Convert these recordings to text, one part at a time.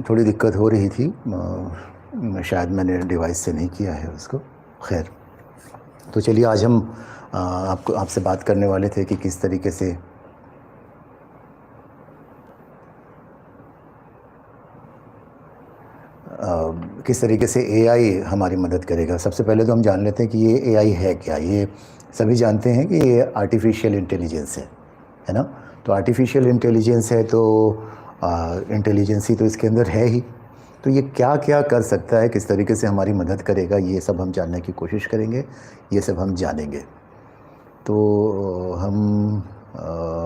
थोड़ी दिक्कत हो रही थी। शायद मैंने डिवाइस से नहीं किया है उसको। खैर, तो चलिए आज हम आपसे बात करने वाले थे कि किस तरीके से एआई हमारी मदद करेगा। सबसे पहले तो हम जान लेते हैं कि ये एआई है क्या। ये सभी जानते हैं कि ये आर्टिफिशियल इंटेलिजेंस है ना। तो आर्टिफिशियल इंटेलिजेंस है तो इंटेलिजेंस ही तो इसके अंदर है ही। तो ये क्या क्या कर सकता है, किस तरीके से हमारी मदद करेगा, ये सब हम जानने की कोशिश करेंगे, ये सब हम जानेंगे। तो हम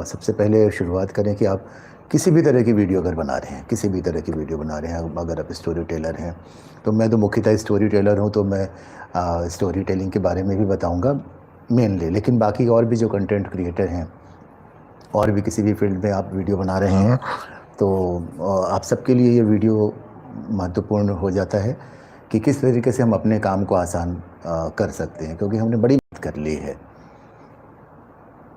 सबसे पहले शुरुआत करें कि आप किसी भी तरह की वीडियो अगर बना रहे हैं, किसी भी तरह की वीडियो बना रहे हैं, अगर आप स्टोरी टेलर हैं, तो मैं तो मुख्यतः स्टोरी टेलर हूँ, तो मैं स्टोरी टेलिंग के बारे में भी बताऊँगा मेनली। लेकिन बाकी और भी जो कंटेंट क्रिएटर हैं और भी किसी भी फील्ड में आप वीडियो बना रहे हैं, तो आप सबके लिए ये वीडियो महत्वपूर्ण हो जाता है कि किस तरीके से हम अपने काम को आसान कर सकते हैं। क्योंकि हमने बड़ी बात कर ली है,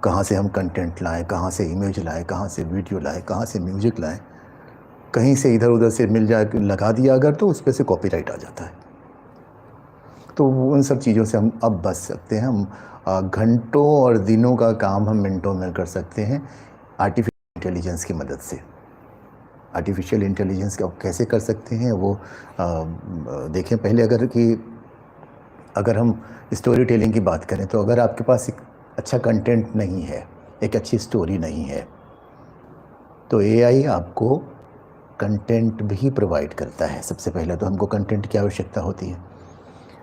कहाँ से हम कंटेंट लाएं, कहाँ से इमेज लाएं, कहाँ से वीडियो लाएं, कहाँ से म्यूज़िक लाएं। कहीं से इधर उधर से मिल जाए, लगा दिया अगर, तो उस पर से कॉपीराइट आ जाता है। तो उन सब चीज़ों से हम अब बच सकते हैं। हम घंटों और दिनों का काम हम मिनटों में कर सकते हैं आर्टिफिशियल इंटेलिजेंस की मदद से। आर्टिफिशियल इंटेलिजेंस का कैसे कर सकते हैं वो देखें पहले। अगर हम स्टोरी टेलिंग की बात करें, तो अगर आपके पास एक अच्छा कंटेंट नहीं है, एक अच्छी स्टोरी नहीं है, तो एआई आपको कंटेंट भी प्रोवाइड करता है। सबसे पहले तो हमको कंटेंट की आवश्यकता होती है।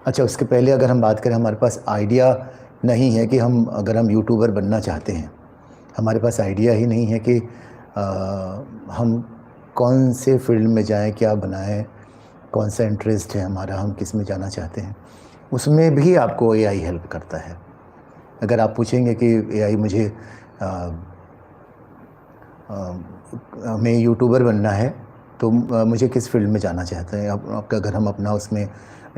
अच्छा, उसके पहले अगर हम बात करें, हमारे पास आइडिया नहीं है कि अगर हम यूट्यूबर बनना चाहते हैं, हमारे पास आइडिया ही नहीं है कि हम कौन से फील्ड में जाएं, क्या बनाएं, कौन सा इंटरेस्ट है हमारा, हम किस में जाना चाहते हैं, उसमें भी आपको एआई हेल्प करता है। अगर आप पूछेंगे कि एआई मुझे हमें यूट्यूबर बनना है, तो मुझे किस फील्ड में जाना चाहते हैं, अगर हम अपना उसमें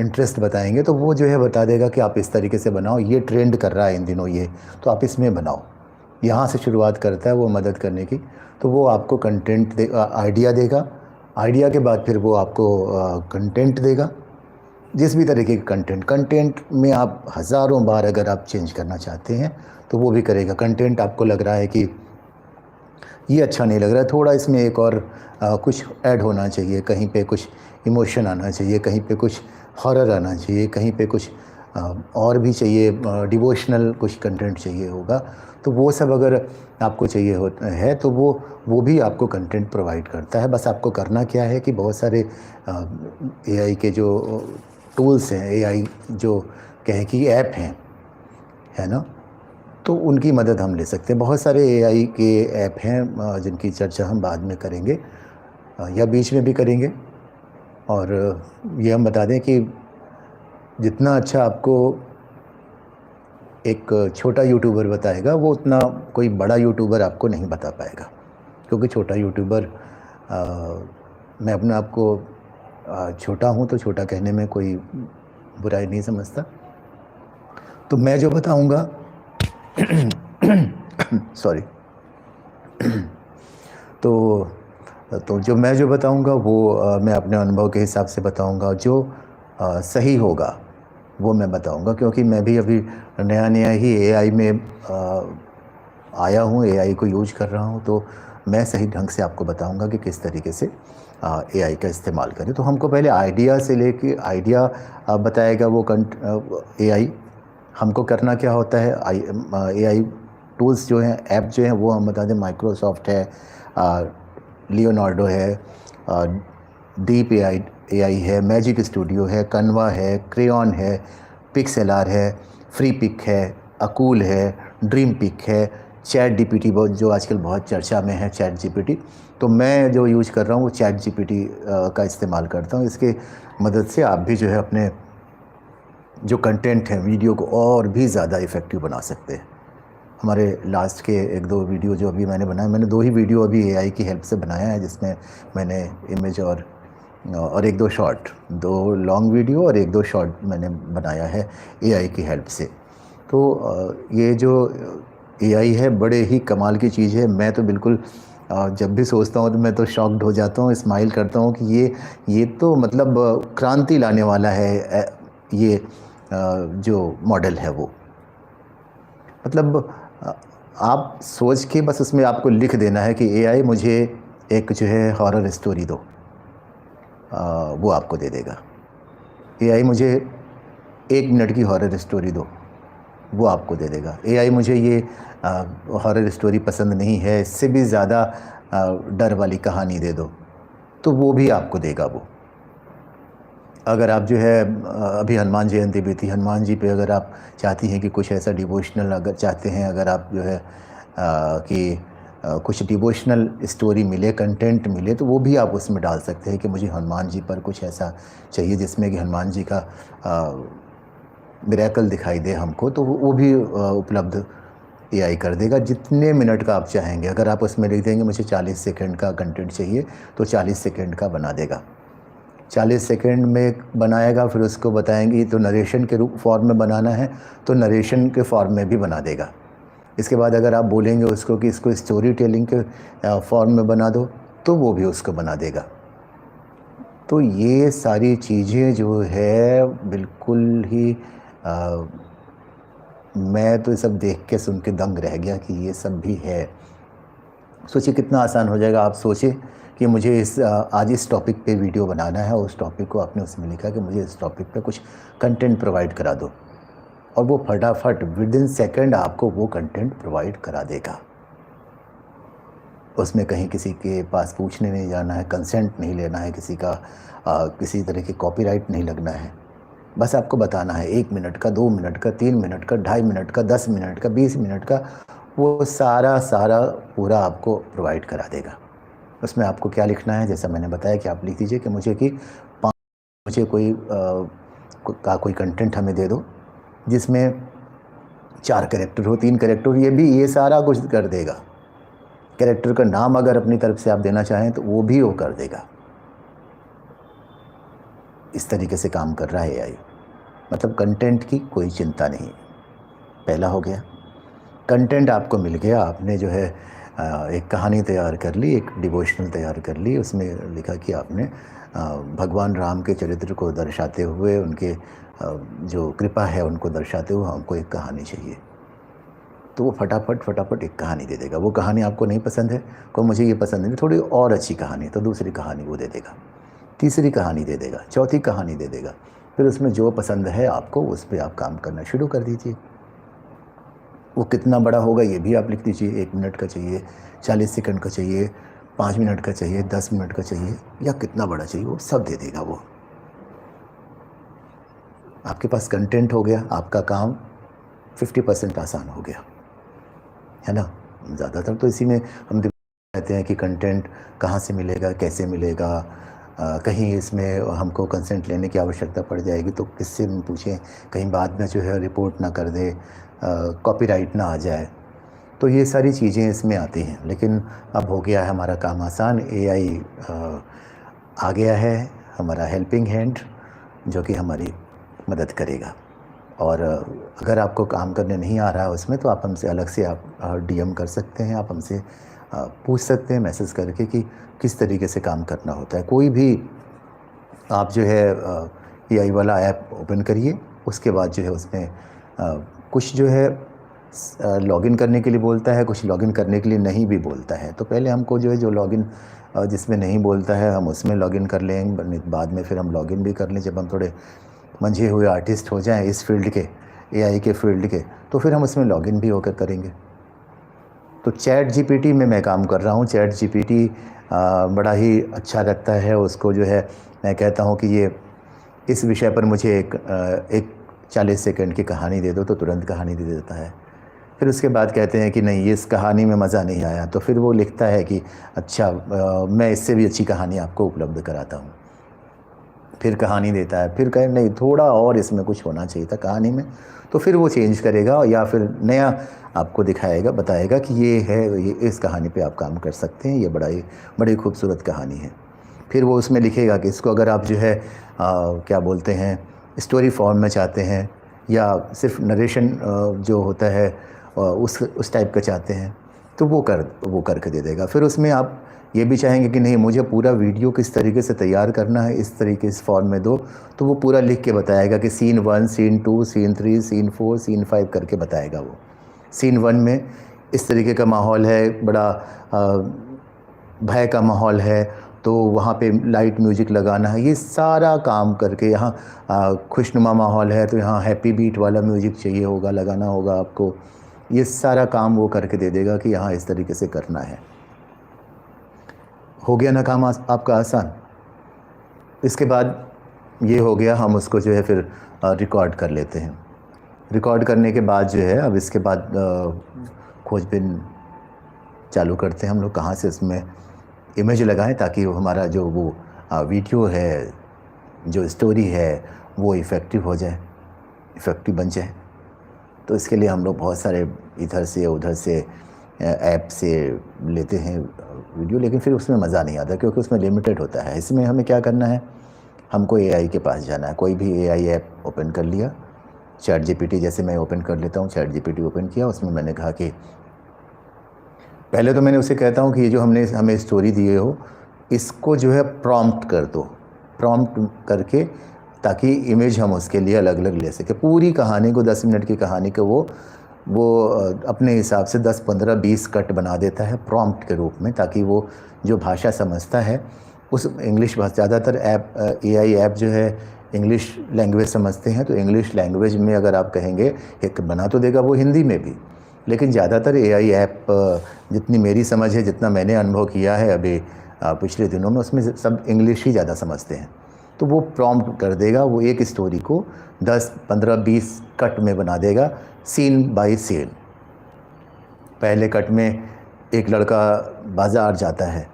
इंटरेस्ट बताएंगे, तो वो जो है बता देगा कि आप इस तरीके से बनाओ, ये ट्रेंड कर रहा है इन दिनों ये, तो आप इसमें बनाओ। यहाँ से शुरुआत करता है वो मदद करने की। तो वो आपको कंटेंट आइडिया देगा। आइडिया के बाद फिर वो आपको कंटेंट देगा, जिस भी तरीके के कंटेंट में आप हज़ारों बार अगर आप चेंज करना चाहते हैं, तो वो भी करेगा। कंटेंट आपको लग रहा है कि ये अच्छा नहीं लग रहा है, थोड़ा इसमें एक और कुछ ऐड होना चाहिए, कहीं पे कुछ इमोशन आना चाहिए, कहीं पे कुछ हॉरर आना चाहिए, कहीं पे कुछ और भी चाहिए, डिवोशनल कुछ कंटेंट चाहिए होगा, तो वो सब अगर आपको चाहिए है, तो वो भी आपको कंटेंट प्रोवाइड करता है। बस आपको करना क्या है कि बहुत सारे एआई के जो टूल्स हैं, एआई जो कहें कि ऐप हैं, है ना, तो उनकी मदद हम ले सकते हैं। बहुत सारे एआई के ऐप हैं जिनकी चर्चा हम बाद में करेंगे या बीच में भी करेंगे। और ये हम बता दें कि जितना अच्छा आपको एक छोटा यूट्यूबर बताएगा, वो उतना कोई बड़ा यूट्यूबर आपको नहीं बता पाएगा। क्योंकि छोटा यूट्यूबर, मैं अपने आप को छोटा हूँ, तो छोटा कहने में कोई बुराई नहीं समझता। तो मैं जो बताऊँगा सॉरी तो जो मैं जो बताऊंगा वो मैं अपने अनुभव के हिसाब से बताऊंगा। जो सही होगा वो मैं बताऊंगा, क्योंकि मैं भी अभी नया नया ही एआई में आया हूँ, एआई को यूज कर रहा हूँ। तो मैं सही ढंग से आपको बताऊंगा कि किस तरीके से एआई का इस्तेमाल करें। तो हमको पहले आइडिया से लेके आइडिया बताएगा वो एआई। हमको करना क्या होता है, एआई टूल्स जो हैं, ऐप जो हैं, वो हम बता दें, माइक्रोसॉफ्ट है, लियोनार्डो है, डीप एआई है, मैजिक स्टूडियो है, कन्वा है, क्रेयॉन है, पिक्सेलर है, फ्री पिक है, अकूल है, ड्रीम पिक है, चैट जीपीटी जो आजकल बहुत चर्चा में है, चैट जीपीटी। तो मैं जो यूज कर रहा हूँ वो चैट जीपीटी का इस्तेमाल करता हूँ। इसके मदद से आप भी जो है अपने जो कंटेंट है, वीडियो को और भी ज़्यादा इफ़ेक्टिव बना सकते हैं। हमारे लास्ट के एक दो वीडियो जो अभी मैंने बनाए, मैंने दो ही वीडियो अभी एआई की हेल्प से बनाया है, जिसमें मैंने इमेज और एक दो शॉर्ट, दो लॉन्ग वीडियो और एक दो शॉर्ट मैंने बनाया है एआई की हेल्प से। तो ये जो एआई है, बड़े ही कमाल की चीज़ है। मैं तो बिल्कुल और जब भी सोचता हूँ तो मैं तो शॉक्ड हो जाता हूँ, स्माइल करता हूँ कि ये तो मतलब क्रांति लाने वाला है। ये जो मॉडल है वो मतलब अ, आप सोच के बस उसमें आपको लिख देना है कि एआई मुझे एक जो है हॉरर स्टोरी दो, वो आपको दे देगा। एआई मुझे 1 मिनट की हॉरर स्टोरी दो, वो आपको दे देगा। एआई मुझे ये हॉरर स्टोरी पसंद नहीं है, इससे भी ज़्यादा डर वाली कहानी दे दो, तो वो भी आपको देगा वो। अगर आप जो है अभी हनुमान जयंती भी थी, हनुमान जी पे अगर आप चाहती हैं कि कुछ ऐसा डिवोशनल अगर चाहते हैं, अगर आप जो है कि कुछ डिवोशनल स्टोरी मिले, कंटेंट मिले, तो वो भी आप उसमें डाल सकते हैं कि मुझे हनुमान जी पर कुछ ऐसा चाहिए जिसमें कि हनुमान जी का मिरेकल दिखाई दे हमको, तो वो भी उपलब्ध एआई कर देगा जितने मिनट का आप चाहेंगे। अगर आप उसमें लिख देंगे मुझे 40 सेकंड का कंटेंट चाहिए, तो 40 सेकंड का बना देगा। 40 सेकंड में बनाएगा, फिर उसको बताएंगे तो नरेशन के रूप फॉर्म में बनाना है, तो नरेशन के फॉर्म में भी बना देगा। इसके बाद अगर आप बोलेंगे उसको कि इसको स्टोरी टेलिंग के फॉर्म में बना दो, तो वो भी उसको बना देगा। तो ये सारी चीज़ें जो है बिल्कुल ही मैं तो ये सब देख के सुन के दंग रह गया कि ये सब भी है। सोचिए कितना आसान हो जाएगा। आप सोचिए कि मुझे आज इस टॉपिक पे वीडियो बनाना है, उस टॉपिक को आपने उसमें लिखा कि मुझे इस टॉपिक पे कुछ कंटेंट प्रोवाइड करा दो, और वो फटाफट विदिन सेकंड आपको वो कंटेंट प्रोवाइड करा देगा। उसमें कहीं किसी के पास पूछने नहीं जाना है, कंसेंट नहीं लेना है किसी का, किसी तरह की कॉपीराइट नहीं लगना है। बस आपको बताना है 1 मिनट का, 2 मिनट का, 3 मिनट का, 2.5 मिनट का, 10 मिनट का, 20 मिनट का, वो सारा पूरा आपको प्रोवाइड करा देगा। उसमें आपको क्या लिखना है, जैसा मैंने बताया कि आप लिख दीजिए कि मुझे कोई कंटेंट हमें दे दो जिसमें 4 कैरेक्टर हो, 3 कैरेक्टर हो, ये सारा कुछ कर देगा। कैरेक्टर का नाम अगर अपनी तरफ से आप देना चाहें तो वो भी वो कर देगा। इस तरीके से काम कर रहा है एआई। मतलब कंटेंट की कोई चिंता नहीं। पहला हो गया, कंटेंट आपको मिल गया, आपने जो है एक कहानी तैयार कर ली, एक डिवोशनल तैयार कर ली, उसमें लिखा कि आपने भगवान राम के चरित्र को दर्शाते हुए, उनके जो कृपा है उनको दर्शाते हुए हमको एक कहानी चाहिए, तो वो फटाफट एक कहानी दे देगा। वो कहानी आपको नहीं पसंद है, को मुझे ये पसंद नहीं, थोड़ी और अच्छी कहानी, तो दूसरी कहानी वो दे देगा, तीसरी कहानी दे देगा, चौथी कहानी दे देगा। फिर उसमें जो पसंद है आपको उस पर आप काम करना शुरू कर दीजिए। वो कितना बड़ा होगा ये भी आप लिख दीजिए, 1 मिनट का चाहिए, 40 सेकंड का चाहिए, 5 मिनट का चाहिए, 10 मिनट का चाहिए, या कितना बड़ा चाहिए, वो सब दे देगा वो। आपके पास कंटेंट हो गया, आपका काम 50% आसान हो गया, है ना। ज़्यादातर तो इसी में हम कहते हैं कि कंटेंट कहाँ से मिलेगा, कैसे मिलेगा, कहीं इसमें हमको कंसेंट लेने की आवश्यकता पड़ जाएगी तो किससे हम पूछें, कहीं बाद में जो है रिपोर्ट ना कर दे, कॉपीराइट ना आ जाए, तो ये सारी चीज़ें इसमें आती हैं। लेकिन अब हो गया है हमारा काम आसान, एआई आ गया है हमारा हेल्पिंग हैंड, जो कि हमारी मदद करेगा। और अगर आपको काम करने नहीं आ रहा है उसमें, तो आप हमसे अलग से आप डीएम कर सकते हैं, आप हमसे पूछ सकते हैं मैसेज करके कि किस तरीके से काम करना होता है। कोई भी आप जो है एआई वाला ऐप ओपन करिए, उसके बाद जो है उसमें कुछ जो है लॉगिन करने के लिए बोलता है, कुछ लॉगिन करने के लिए नहीं भी बोलता है। तो पहले हमको जो है जो लॉगिन जिसमें नहीं बोलता है हम उसमें लॉगिन कर लेंगे, बाद में फिर हम लॉगिन भी कर लें जब हम थोड़े मंझे हुए आर्टिस्ट हो जाएं इस फील्ड के, एआई के फील्ड के, तो फिर हम उसमें लॉगिन भी होकर करेंगे। तो चैट जीपीटी में मैं काम कर रहा हूँ। चैट जीपीटी बड़ा ही अच्छा लगता है, उसको जो है मैं कहता हूँ कि ये इस विषय पर मुझे एक 40 सेकंड की कहानी दे दो, तो तुरंत कहानी दे देता है। फिर उसके बाद कहते हैं कि नहीं इस कहानी में मज़ा नहीं आया, तो फिर वो लिखता है कि अच्छा मैं इससे भी अच्छी कहानी आपको उपलब्ध कराता हूँ। फिर कहानी देता है, फिर कहे नहीं थोड़ा और इसमें कुछ होना चाहिए था कहानी में, तो फिर वो चेंज करेगा या फिर नया आपको दिखाएगा, बताएगा कि ये है, ये इस कहानी पे आप काम कर सकते हैं, ये बड़ी खूबसूरत कहानी है। फिर वो उसमें लिखेगा कि इसको अगर आप जो है क्या बोलते हैं स्टोरी फॉर्म में चाहते हैं, या सिर्फ नरेशन जो होता है उस टाइप का चाहते हैं, तो वो करके दे देगा। फिर उसमें आप ये भी चाहेंगे कि नहीं मुझे पूरा वीडियो किस तरीके से तैयार करना है, इस तरीके से फॉर्म में दो, तो वो पूरा लिख के बताएगा कि scene 1, scene 2, scene 3, scene 4, scene 5 करके बताएगा वो। सीन 1 में इस तरीके का माहौल है, बड़ा भय का माहौल है, तो वहाँ पे लाइट म्यूजिक लगाना है, ये सारा काम करके। यहाँ खुशनुमा माहौल है तो यहाँ हैप्पी बीट वाला म्यूजिक चाहिए होगा, लगाना होगा आपको। ये सारा काम वो करके दे देगा कि यहाँ इस तरीके से करना है। हो गया ना काम आपका आसान। इसके बाद ये हो गया, हम उसको जो है फिर रिकॉर्ड कर लेते हैं। रिकॉर्ड करने के बाद जो है अब इसके बाद खोजबीन चालू करते हैं हम लोग, कहाँ से इसमें इमेज लगाएं ताकि वो हमारा जो वो वीडियो है, जो स्टोरी है, वो इफ़ेक्टिव हो जाए, इफ़ेक्टिव बन जाए। तो इसके लिए हम लोग बहुत सारे इधर से उधर से ऐप से लेते हैं वीडियो, लेकिन फिर उसमें मज़ा नहीं आता क्योंकि उसमें लिमिटेड होता है। इसमें हमें क्या करना है, हमको एआई के पास जाना है। कोई भी एआई ऐप ओपन कर लिया, चैट जीपीटी जैसे मैं ओपन कर लेता हूँ, चैट जीपीटी ओपन किया, उसमें मैंने कहा कि पहले तो मैंने उसे कहता हूँ कि ये जो हमें स्टोरी दिए हो इसको जो है प्रॉम्प्ट कर दो, प्रॉम्प्ट करके, ताकि इमेज हम उसके लिए अलग अलग ले सके। पूरी कहानी को 10 मिनट की कहानी को वो अपने हिसाब से 10, 15, 20 कट बना देता है प्रॉम्प्ट के रूप में, ताकि वो जो भाषा समझता है उस इंग्लिश भाषा, ज़्यादातर ऐप एआई ऐप जो है इंग्लिश लैंग्वेज समझते हैं, तो इंग्लिश लैंग्वेज में अगर आप कहेंगे एक बना तो देगा वो हिंदी में भी, लेकिन ज़्यादातर एआई ऐप जितनी मेरी समझ है, जितना मैंने अनुभव किया है अभी पिछले दिनों में, उसमें सब इंग्लिश ही ज़्यादा समझते हैं। तो वो प्रॉम्प्ट कर देगा, वो एक स्टोरी को 10, 15, 20 कट में बना देगा, सीन बाय सीन। पहले कट में एक लड़का बाज़ार जाता है,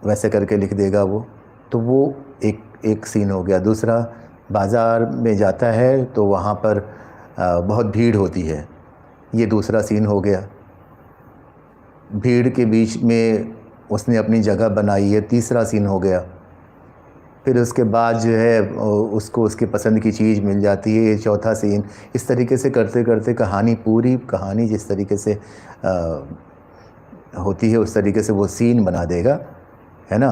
वैसे करके लिख देगा वो, तो वो एक सीन हो गया। दूसरा, बाज़ार में जाता है तो वहाँ पर बहुत भीड़ होती है, ये दूसरा सीन हो गया। भीड़ के बीच में उसने अपनी जगह बनाई है, तीसरा सीन हो गया। फिर उसके बाद जो है उसको उसके पसंद की चीज़ मिल जाती है, ये चौथा सीन। इस तरीके से करते करते कहानी, पूरी कहानी जिस तरीके से होती है उस तरीके से वो सीन बना देगा, है ना।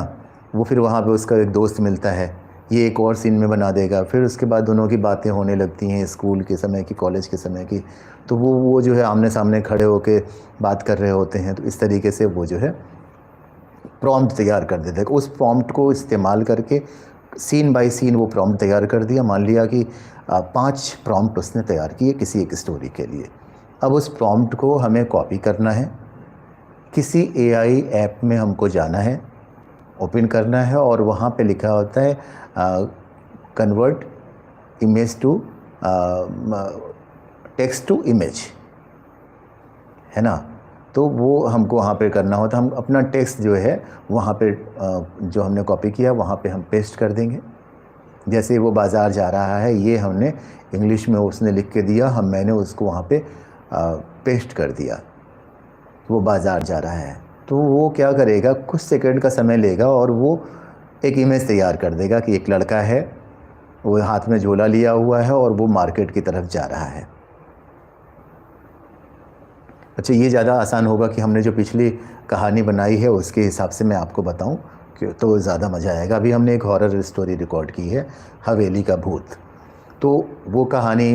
वो फिर वहाँ पे उसका एक दोस्त मिलता है, ये एक और सीन में बना देगा। फिर उसके बाद दोनों की बातें होने लगती हैं, स्कूल के समय की, कॉलेज के समय की, तो वो जो है आमने सामने खड़े होके बात कर रहे होते हैं। तो इस तरीके से वो जो है प्रॉम्प्ट तैयार कर देते हैं। उस प्रॉम्प्ट को इस्तेमाल करके सीन बाय सीन वो प्रॉम्प्ट तैयार कर दिया। मान लिया कि 5 प्रॉम्प्ट उसने तैयार किए किसी एक स्टोरी के लिए। अब उस प्रॉम्प्ट को हमें कॉपी करना है, किसी एआई ऐप में हमको जाना है, ओपन करना है, और वहाँ पे लिखा होता है convert image to text to image, है ना। तो वो हमको वहाँ पे करना होता है। हम अपना टेक्स्ट जो है वहाँ पे जो हमने कॉपी किया वहाँ पे हम पेस्ट कर देंगे। जैसे वो बाज़ार जा रहा है, ये हमने इंग्लिश में उसने लिख के दिया, मैंने उसको वहाँ पे पेस्ट कर दिया, वो बाज़ार जा रहा है। तो वो क्या करेगा, कुछ सेकंड का समय लेगा और वो एक इमेज तैयार कर देगा कि एक लड़का है, वो हाथ में झोला लिया हुआ है और वो मार्केट की तरफ जा रहा है। अच्छा, ये ज़्यादा आसान होगा कि हमने जो पिछली कहानी बनाई है उसके हिसाब से मैं आपको बताऊं कि तो ज़्यादा मज़ा आएगा। अभी हमने एक हॉरर स्टोरी रिकॉर्ड की है, हवेली का भूत। तो वो कहानी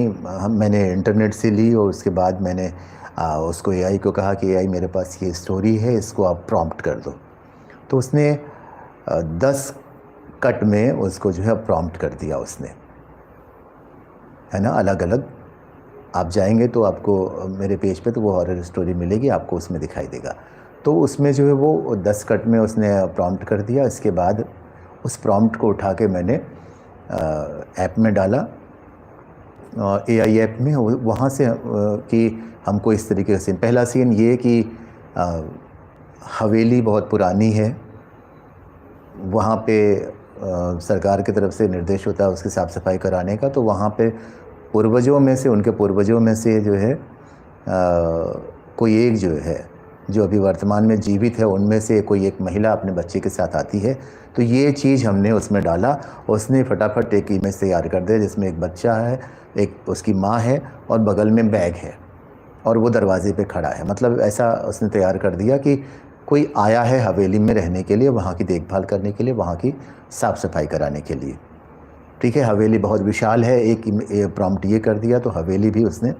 मैंने इंटरनेट से ली और उसके बाद मैंने उसको एआई को कहा कि एआई मेरे पास ये स्टोरी है, इसको आप प्रॉम्प्ट कर दो। तो उसने 10 कट में उसको जो है प्रॉम्प्ट कर दिया उसने, है ना, अलग अलग। आप जाएंगे तो आपको मेरे पेज पे तो वो हॉरर स्टोरी मिलेगी, आपको उसमें दिखाई देगा। तो उसमें जो है वो 10 कट में उसने प्रॉम्प्ट कर दिया। इसके बाद उस प्रॉम्प्ट को उठा के मैंने ऐप में डाला, एआई ऐप में। वहाँ से कि हमको इस तरीके से, पहला सीन ये कि हवेली बहुत पुरानी है, वहाँ पे सरकार की तरफ से निर्देश होता है उसकी साफ़ सफाई कराने का। तो वहाँ पे पूर्वजों में से, उनके पूर्वजों में से जो है कोई एक जो है जो अभी वर्तमान में जीवित है, उनमें से कोई एक महिला अपने बच्चे के साथ आती है। तो ये चीज़ हमने उसमें डाला, उसने फटाफट एक इमेज तैयार कर दिया जिसमें एक बच्चा है, एक उसकी माँ है और बगल में बैग है। और वो दरवाजे पे खड़ा है। मतलब ऐसा उसने तैयार कर दिया कि कोई आया है हवेली में रहने के लिए, वहाँ की देखभाल करने के लिए, वहाँ की साफ़ सफाई कराने के लिए। ठीक है, हवेली बहुत विशाल है। एक प्रॉम्प्ट ये कर दिया तो हवेली भी उसने,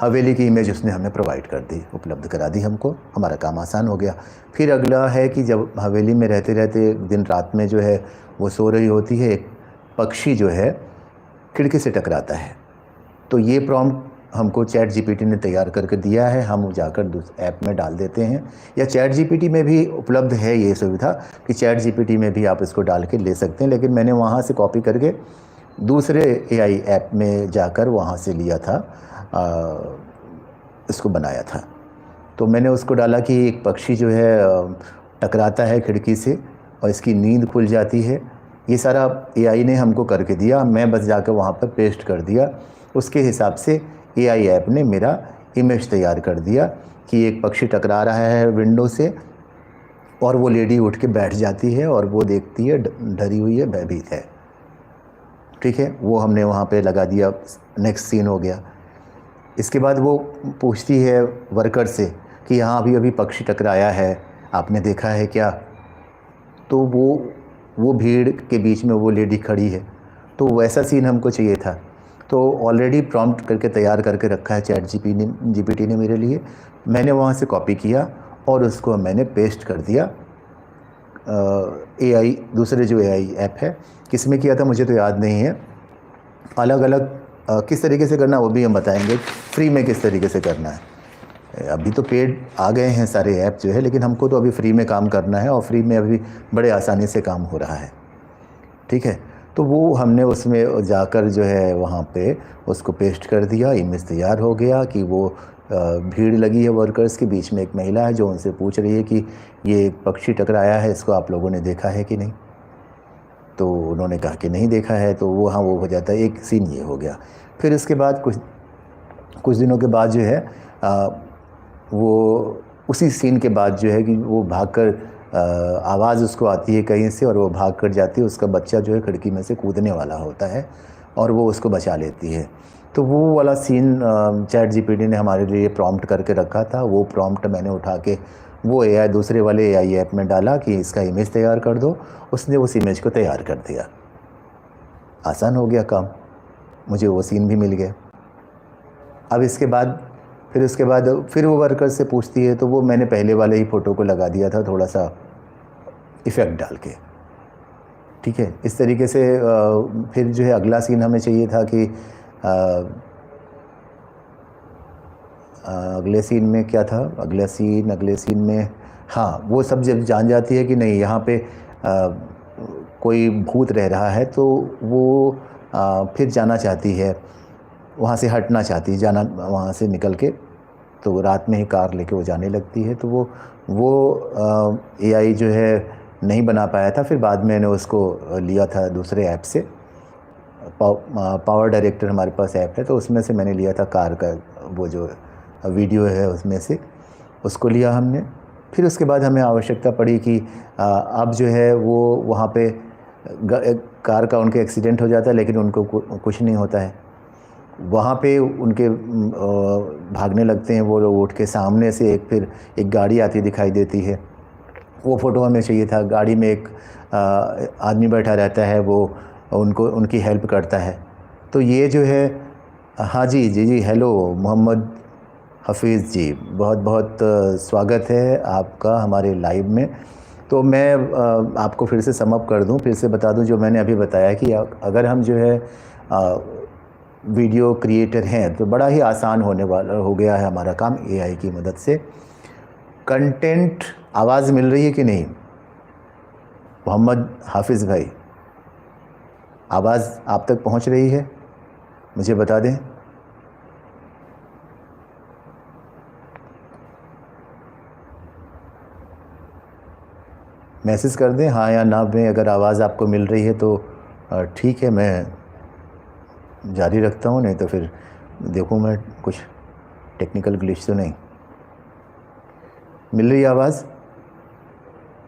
हवेली की इमेज उसने हमें प्रोवाइड कर दी, उपलब्ध करा दी हमको। हमारा काम आसान हो गया। फिर अगला है कि जब हवेली में रहते रहते दिन रात में जो है वो सो रही होती है, एक पक्षी जो है खिड़की से टकराता है। तो ये प्रॉम्प्ट हमको चैट जीपीटी ने तैयार करके दिया है, हम जाकर ऐप में डाल देते हैं, या चैट जीपीटी में भी उपलब्ध है ये सुविधा कि चैट जीपीटी में भी आप इसको डाल के ले सकते हैं। लेकिन मैंने वहाँ से कॉपी करके दूसरे एआई ऐप में जाकर वहाँ से लिया था, इसको बनाया था। तो मैंने उसको डाला कि एक पक्षी जो है टकराता है खिड़की से और इसकी नींद खुल जाती है। ये सारा एआई ने हमको करके दिया, मैं बस जाकर वहाँ पर पेस्ट कर दिया। उसके हिसाब से एआई ऐप ने मेरा इमेज तैयार कर दिया कि एक पक्षी टकरा रहा है विंडो से और वो लेडी उठ के बैठ जाती है और वो देखती है डरी हुई है, भयभीत है। ठीक है, वो हमने वहाँ पे लगा दिया, नेक्स्ट सीन हो गया। इसके बाद वो पूछती है वर्कर से कि यहाँ अभी अभी पक्षी टकराया है, आपने देखा है क्या? तो वो भीड़ के बीच में वो लेडी खड़ी है। तो वैसा सीन हमको चाहिए था। तो ऑलरेडी प्रॉम्प्ट करके तैयार करके रखा है चैट जीपीटी ने मेरे लिए। मैंने वहाँ से कॉपी किया और उसको मैंने पेस्ट कर दिया एआई, दूसरे जो एआई ऐप है। किस में किया था मुझे तो याद नहीं है। अलग अलग किस तरीके से करना वो भी हम बताएंगे, फ्री में किस तरीके से करना है। अभी तो पेड आ गए हैं सारे ऐप जो है, लेकिन हमको तो अभी फ्री में काम करना है और फ्री में अभी बड़े आसानी से काम हो रहा है। ठीक है, तो वो हमने उसमें जाकर जो है वहाँ पे उसको पेस्ट कर दिया। इमेज तैयार हो गया कि वो भीड़ लगी है वर्कर्स के बीच में, एक महिला है जो उनसे पूछ रही है कि ये एक पक्षी टकराया है, इसको आप लोगों ने देखा है कि नहीं? तो उन्होंने कहा कि नहीं देखा है। तो वो हाँ वो हो जाता है, एक सीन ये हो गया। फिर इसके बाद कुछ दिनों के बाद जो है वो उसी सीन के बाद जो है कि वो भागकर आवाज़ उसको आती है कहीं से और वो भाग कर जाती है। उसका बच्चा जो है खिड़की में से कूदने वाला होता है और वो उसको बचा लेती है। तो वो वाला सीन चैट जीपीटी ने हमारे लिए प्रॉम्प्ट करके रखा था। वो प्रॉम्प्ट मैंने उठा के वो एआई दूसरे वाले एआई ऐप में डाला कि इसका इमेज तैयार कर दो। उसने उस इमेज को तैयार कर दिया। आसान हो गया काम, मुझे वो सीन भी मिल गया। अब इसके बाद फिर वो वर्कर से पूछती है, तो वो मैंने पहले वाले ही फ़ोटो को लगा दिया था थोड़ा सा इफ़ेक्ट डाल के। ठीक है, इस तरीके से फिर जो है अगला सीन हमें चाहिए था कि अगले सीन में क्या था, अगले सीन में हाँ, वो सब जब जान जाती है कि नहीं यहाँ पे कोई भूत रह रहा है, तो वो फिर जाना चाहती है, वहाँ से हटना चाहती है, जाना वहाँ से निकल के। तो रात में ही कार लेके वो जाने लगती है। तो वो एआई जो है नहीं बना पाया था। फिर बाद में मैंने उसको लिया था दूसरे ऐप से, पावर डायरेक्टर हमारे पास ऐप है, तो उसमें से मैंने लिया था कार का वो जो वीडियो है उसमें से, उसको लिया हमने। फिर उसके बाद हमें आवश्यकता पड़ी कि अब जो है वो वहाँ पे कार का उनके एक्सीडेंट हो जाता है, लेकिन उनको कुछ नहीं होता है। वहाँ पे उनके भागने लगते हैं वो लोग उठ के, सामने से फिर एक गाड़ी आती दिखाई देती है। वो फ़ोटो हमें चाहिए था। गाड़ी में एक आदमी बैठा रहता है, वो उनकी हेल्प करता है। तो ये जो है, हाँ जी, हेलो मोहम्मद हफीज़ जी, बहुत बहुत स्वागत है आपका हमारे लाइव में। तो मैं आपको फिर से समअप कर दूं, फिर से बता दूं जो मैंने अभी बताया कि अगर हम जो है वीडियो क्रिएटर हैं तो बड़ा ही आसान होने वाला हो गया है हमारा काम एआई की मदद से। कंटेंट आवाज़ मिल रही है कि नहीं? मोहम्मद हाफिज़ भाई, आवाज़ आप तक पहुंच रही है? मुझे बता दें। मैसेज कर दें हाँ या ना में। अगर आवाज़ आपको मिल रही है तो ठीक है, मैं जारी रखता हूँ, नहीं तो फिर देखूँ मैं कुछ टेक्निकल ग्लिच तो नहीं। मिल रही है आवाज़?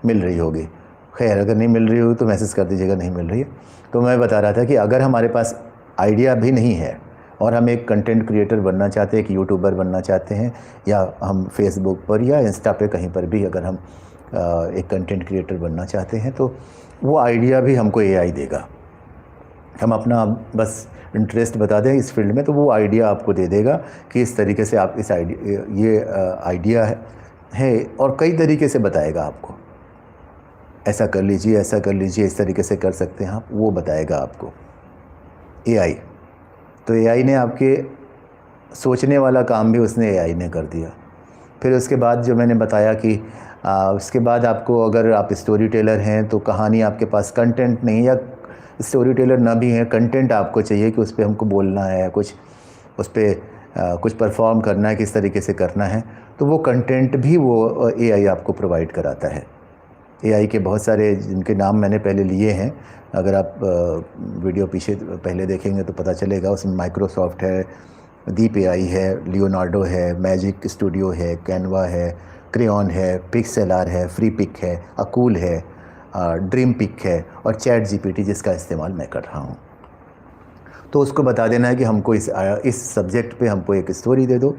मिल रही होगी। खैर, अगर नहीं मिल रही होगी तो मैसेज कर दीजिएगा नहीं मिल रही है। तो मैं बता रहा था कि अगर हमारे पास आइडिया भी नहीं है, और हम एक कंटेंट क्रिएटर बनना चाहते हैं, एक यूट्यूबर बनना चाहते हैं, या हम फेसबुक पर या इंस्टा पे कहीं पर भी अगर हम एक कंटेंट क्रिएटर बनना चाहते हैं, तो वो आइडिया भी हमको एआई देगा। हम अपना बस इंटरेस्ट बता दें इस फील्ड में, तो वो आइडिया आपको दे देगा कि इस तरीके से आप इस आइडिया है, और कई तरीके से बताएगा आपको, ऐसा कर लीजिए, ऐसा कर लीजिए, इस तरीके से कर सकते हैं आप, वो बताएगा आपको एआई। तो एआई ने आपके सोचने वाला काम भी उसने एआई ने कर दिया। फिर उसके बाद जो मैंने बताया कि उसके बाद आपको, अगर आप स्टोरी टेलर हैं तो कहानी आपके पास कंटेंट नहीं, या स्टोरी टेलर ना भी हैं, कंटेंट आपको चाहिए कि उस पर हमको बोलना है, कुछ उस पर कुछ परफॉर्म करना है, किस तरीके से करना है, तो वो कंटेंट भी वो एआई आपको प्रोवाइड कराता है। एआई के बहुत सारे जिनके नाम मैंने पहले लिए हैं, अगर आप वीडियो पीछे पहले देखेंगे तो पता चलेगा, उसमें माइक्रोसॉफ्ट है, दीप एआई है, लियोनार्डो है, मैजिक स्टूडियो है, कैनवा है, क्रेयॉन है, पिक्सेलर है, फ्री पिक है, अकूल है, ड्रीम पिक है, और चैट जीपीटी जिसका इस्तेमाल मैं कर रहा हूँ। तो उसको बता देना है कि हमको इस सब्जेक्ट पे हमको एक स्टोरी दे दो।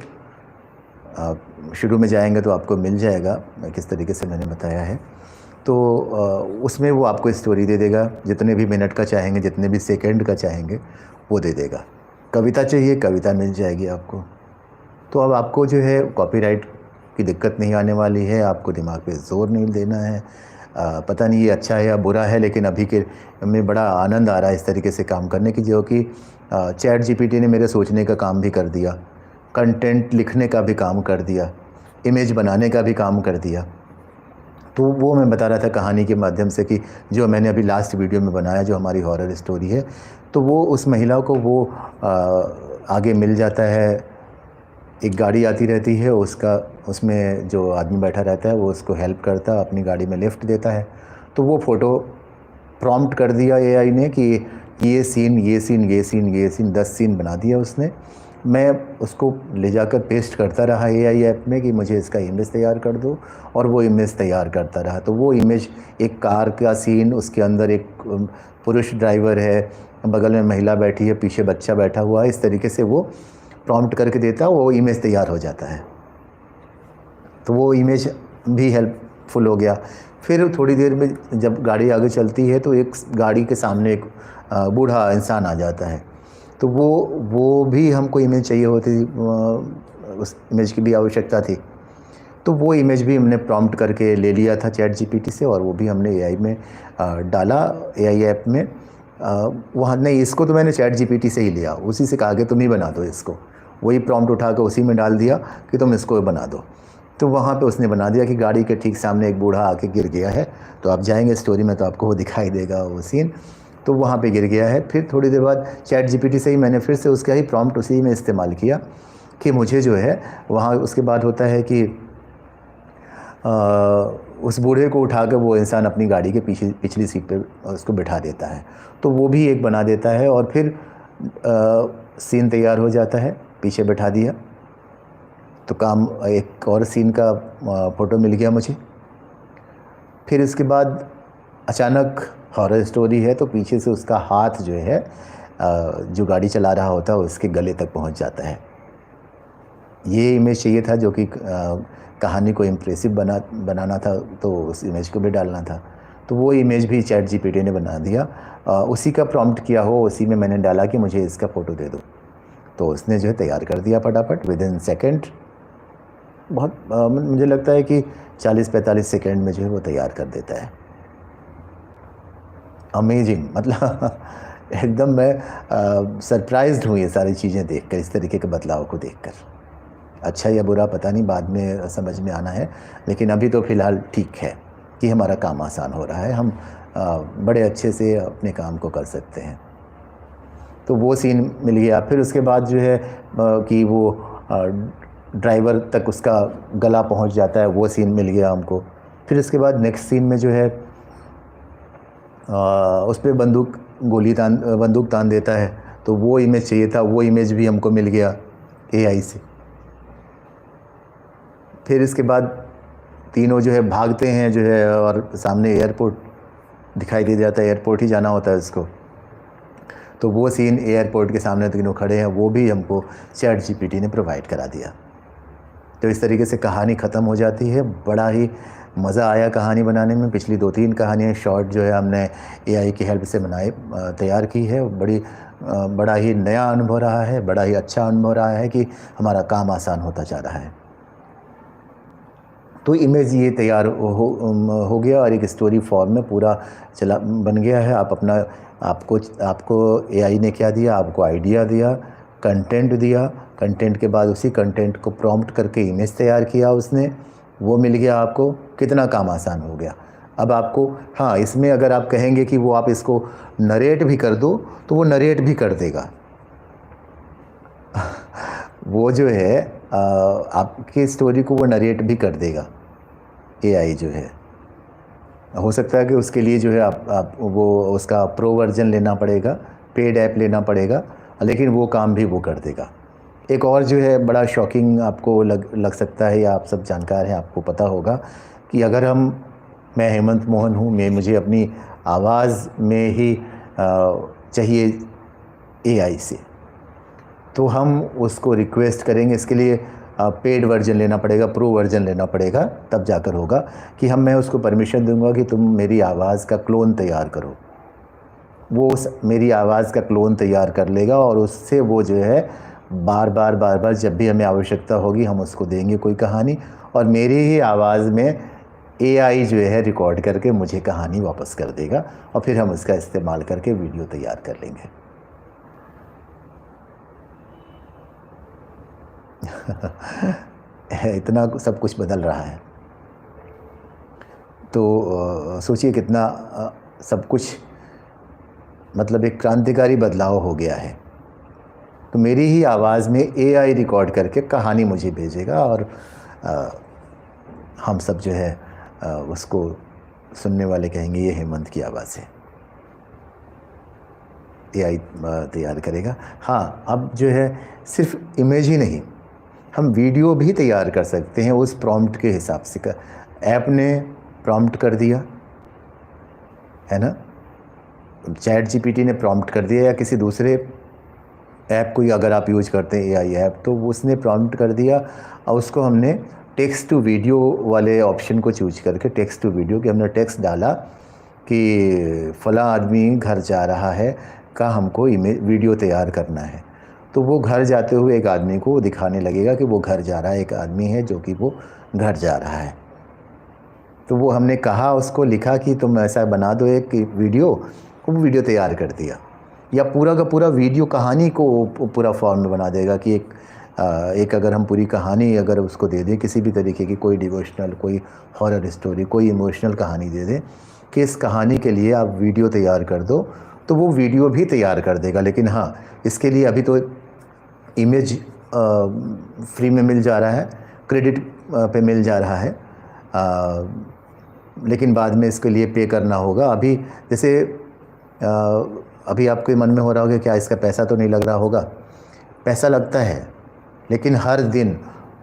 शुरू में जाएंगे तो आपको मिल जाएगा किस तरीके से मैंने बताया है। तो उसमें वो आपको स्टोरी दे देगा, जितने भी मिनट का चाहेंगे, जितने भी सेकंड का चाहेंगे वो दे देगा। कविता चाहिए, कविता मिल जाएगी आपको। तो अब आपको जो है कॉपीराइट की दिक्कत नहीं आने वाली है, आपको दिमाग पे जोर नहीं देना है। पता नहीं ये अच्छा है या बुरा है, लेकिन अभी के में बड़ा आनंद आ रहा है इस तरीके से काम करने की, जो कि चैट जीपीटी ने मेरे सोचने का काम भी कर दिया, कंटेंट लिखने का भी काम कर दिया, इमेज बनाने का भी काम कर दिया। तो वो मैं बता रहा था कहानी के माध्यम से कि जो मैंने अभी लास्ट वीडियो में बनाया, जो हमारी हॉरर स्टोरी है, तो वो उस महिला को वो आगे मिल जाता है। एक गाड़ी आती रहती है, उसमें जो आदमी बैठा रहता है वो उसको हेल्प करता है, अपनी गाड़ी में लिफ्ट देता है। तो वो फ़ोटो प्रॉम्प्ट कर दिया एआई ने कि ये सीन, ये सीन, ये सीन, ये सीन, 10 सीन बना दिया उसने। मैं उसको ले जाकर पेस्ट करता रहा एआई ऐप में कि मुझे इसका इमेज तैयार कर दो, और वो इमेज तैयार करता रहा। तो वो इमेज, एक कार का सीन, उसके अंदर एक पुरुष ड्राइवर है, बगल में महिला बैठी है, पीछे बच्चा बैठा हुआ है, इस तरीके से वो प्रॉम्प्ट करके देता, वो इमेज तैयार हो जाता है। तो वो इमेज भी हेल्पफुल हो गया। फिर थोड़ी देर में जब गाड़ी आगे चलती है तो एक गाड़ी के सामने एक बूढ़ा इंसान आ जाता है। तो वो भी हमको इमेज चाहिए होती, उस इमेज की भी आवश्यकता थी। तो वो इमेज भी हमने प्रॉम्प्ट करके ले लिया था चैट जीपीटी से, और वो भी हमने एआई में डाला, एआई ऐप में। वहाँ नहीं, इसको तो मैंने चैट जीपीटी से ही लिया, उसी से कहा कि तुम ही बना दो इसको। वही प्रॉम्प्ट उठा के उसी में डाल दिया कि तुम इसको बना दो। तो वहाँ पे उसने बना दिया कि गाड़ी के ठीक सामने एक बूढ़ा आके गिर गया है। तो आप जाएंगे स्टोरी में तो आपको वो दिखाई देगा वो सीन। तो वहाँ पे गिर गया है। फिर थोड़ी देर बाद चैट जीपीटी से ही मैंने फिर से उसका ही प्रॉम्प्ट उसी में इस्तेमाल किया कि मुझे जो है वहाँ, उसके बाद होता है कि उस बूढ़े को उठा कर वो इंसान अपनी गाड़ी के पिछली सीट पे उसको बिठा देता है। तो वो भी एक बना देता है, और फिर सीन तैयार हो जाता है, पीछे बिठा दिया तो काम, एक और सीन का फ़ोटो मिल गया मुझे। फिर इसके बाद अचानक हॉरर स्टोरी है, तो पीछे से उसका हाथ जो है जो गाड़ी चला रहा होता है उसके गले तक पहुंच जाता है। ये इमेज चाहिए था जो कि कहानी को इम्प्रेसिव बनाना था, तो उस इमेज को भी डालना था। तो वो इमेज भी चैट जीपीटी ने बना दिया, उसी का प्रॉम्प्ट किया हो, उसी में मैंने डाला कि मुझे इसका फ़ोटो दे दो। तो उसने जो है तैयार कर दिया फटाफट, विदिन सेकेंड। बहुत मुझे लगता है कि 40-45 सेकेंड में जो है वो तैयार कर देता है। अमेजिंग, मतलब एकदम मैं सरप्राइज्ड हूँ ये सारी चीज़ें देखकर, इस तरीके के बदलाव को देखकर। अच्छा या बुरा पता नहीं, बाद में समझ में आना है, लेकिन अभी तो फ़िलहाल ठीक है कि हमारा काम आसान हो रहा है, हम बड़े अच्छे से अपने काम को कर सकते हैं। तो वो सीन मिल गया। फिर उसके बाद जो है कि वो ड्राइवर तक उसका गला पहुंच जाता है, वो सीन मिल गया हमको। फिर उसके बाद नेक्स्ट सीन में जो है उस पर बंदूक तान देता है, तो वो इमेज चाहिए था, वो इमेज भी हमको मिल गया एआई से। फिर इसके बाद तीनों जो है भागते हैं जो है, और सामने एयरपोर्ट दिखाई दे जाता है, एयरपोर्ट ही जाना होता है उसको। तो वो सीन एयरपोर्ट के सामने तीनों खड़े हैं, वो भी हमको चैट जीपीटी ने प्रोवाइड करा दिया। तो इस तरीके से कहानी ख़त्म हो जाती है। बड़ा ही मज़ा आया कहानी बनाने में। पिछली 2-3 कहानियाँ शॉर्ट जो है हमने एआई की हेल्प से तैयार की है। बड़ा ही नया अनुभव रहा है, बड़ा ही अच्छा अनुभव रहा है कि हमारा काम आसान होता जा रहा है। तो इमेज ये तैयार हो गया और एक स्टोरी फॉर्म में पूरा बन गया है। आपको एआई ने क्या दिया, आपको आइडिया दिया, कंटेंट दिया, कंटेंट के बाद उसी कंटेंट को प्रॉम्प्ट करके इमेज तैयार किया उसने, वो मिल गया आपको। कितना काम आसान हो गया। अब आपको, हाँ, इसमें अगर आप कहेंगे कि वो आप इसको नरेट भी कर दो तो वो नरेट भी कर देगा। वो जो है आपकी स्टोरी को वो नरेट भी कर देगा एआई जो है। हो सकता है कि उसके लिए जो है आप वो उसका प्रो वर्जन लेना पड़ेगा, पेड ऐप लेना पड़ेगा, लेकिन वो काम भी वो कर देगा। एक और जो है बड़ा शॉकिंग आपको लग सकता है, या आप सब जानकार हैं, आपको पता होगा कि अगर मैं हेमंत मोहन हूँ, मुझे अपनी आवाज़ में ही चाहिए एआई से, तो हम उसको रिक्वेस्ट करेंगे। इसके लिए पेड वर्जन लेना पड़ेगा, प्रो वर्जन लेना पड़ेगा, तब जाकर होगा कि मैं उसको परमिशन दूंगा कि तुम मेरी आवाज़ का क्लोन तैयार करो। वो मेरी आवाज़ का क्लोन तैयार कर लेगा और उससे वो जो है बार बार जब भी हमें आवश्यकता होगी हम उसको देंगे कोई कहानी, और मेरी ही आवाज़ में एआई जो है रिकॉर्ड करके मुझे कहानी वापस कर देगा, और फिर हम उसका इस्तेमाल करके वीडियो तैयार कर लेंगे। इतना सब कुछ बदल रहा है। तो सोचिए कितना सब कुछ, मतलब एक क्रांतिकारी बदलाव हो गया है। तो मेरी ही आवाज़ में एआई रिकॉर्ड करके कहानी मुझे भेजेगा, और हम सब जो है उसको सुनने वाले कहेंगे ये हेमंत की आवाज़ है, एआई तैयार करेगा। हाँ, अब जो है सिर्फ इमेज ही नहीं, हम वीडियो भी तैयार कर सकते हैं उस प्रॉम्प्ट के हिसाब से। ऐप ने प्रॉम्प्ट कर दिया है ना, चैट जीपीटी ने प्रॉम्प्ट कर दिया, या किसी दूसरे ऐप को अगर आप यूज करते हैं एआई ऐप, तो उसने प्रॉम्प्ट कर दिया और उसको हमने टेक्स्ट टू वीडियो वाले ऑप्शन को चूज करके, टेक्स्ट टू वीडियो के हमने टेक्स्ट डाला कि फ़लाँ आदमी घर जा रहा है का हमको वीडियो तैयार करना है। तो वो घर जाते हुए एक आदमी को दिखाने लगेगा कि वो घर जा रहा है, एक आदमी है जो कि वो घर जा रहा है। तो वो हमने कहा, उसको लिखा कि तुम ऐसा बना दो एक वीडियो, वो वीडियो तैयार कर दिया। या पूरा का पूरा वीडियो कहानी को पूरा फॉर्म में बना देगा कि एक अगर हम पूरी कहानी अगर उसको दे दें, किसी भी तरीके की, कोई डिवोशनल, कोई हॉरर स्टोरी, कोई इमोशनल कहानी दे दें कि इस कहानी के लिए आप वीडियो तैयार कर दो, तो वो वीडियो भी तैयार कर देगा। लेकिन हाँ, इसके लिए अभी तो इमेज फ्री में मिल जा रहा है, क्रेडिट पे मिल जा रहा है, लेकिन बाद में इसके लिए पे करना होगा। अभी जैसे अभी आपके मन में हो रहा होगा क्या इसका पैसा तो नहीं लग रहा होगा। पैसा लगता है, लेकिन हर दिन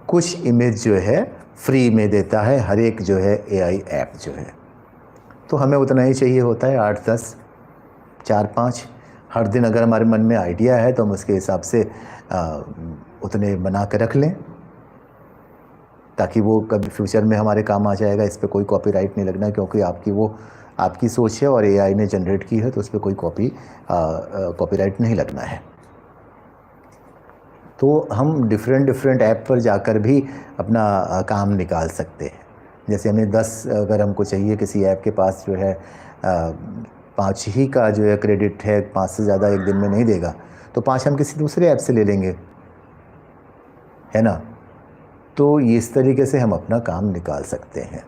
कुछ इमेज जो है फ्री में देता है हर एक जो है एआई ऐप जो है। तो हमें उतना ही चाहिए होता है, 8, 10, 4, 5 हर दिन। अगर हमारे मन में आइडिया है तो हम उसके हिसाब से उतने बना के रख लें, ताकि वो कभी फ्यूचर में हमारे काम आ जाएगा। इस पर कोई कॉपीराइट नहीं लगना, क्योंकि आपकी सोच है और एआई ने जनरेट की है, तो उस पर कोई कॉपीराइट नहीं लगना है। तो हम डिफरेंट ऐप पर जाकर भी अपना काम निकाल सकते हैं। जैसे हमें 10 अगर हमको चाहिए, किसी ऐप के पास जो है 5 ही का जो है क्रेडिट है, 5 से ज़्यादा एक दिन में नहीं देगा, तो 5 हम किसी दूसरे ऐप से ले लेंगे, है ना। तो इस तरीके से हम अपना काम निकाल सकते हैं,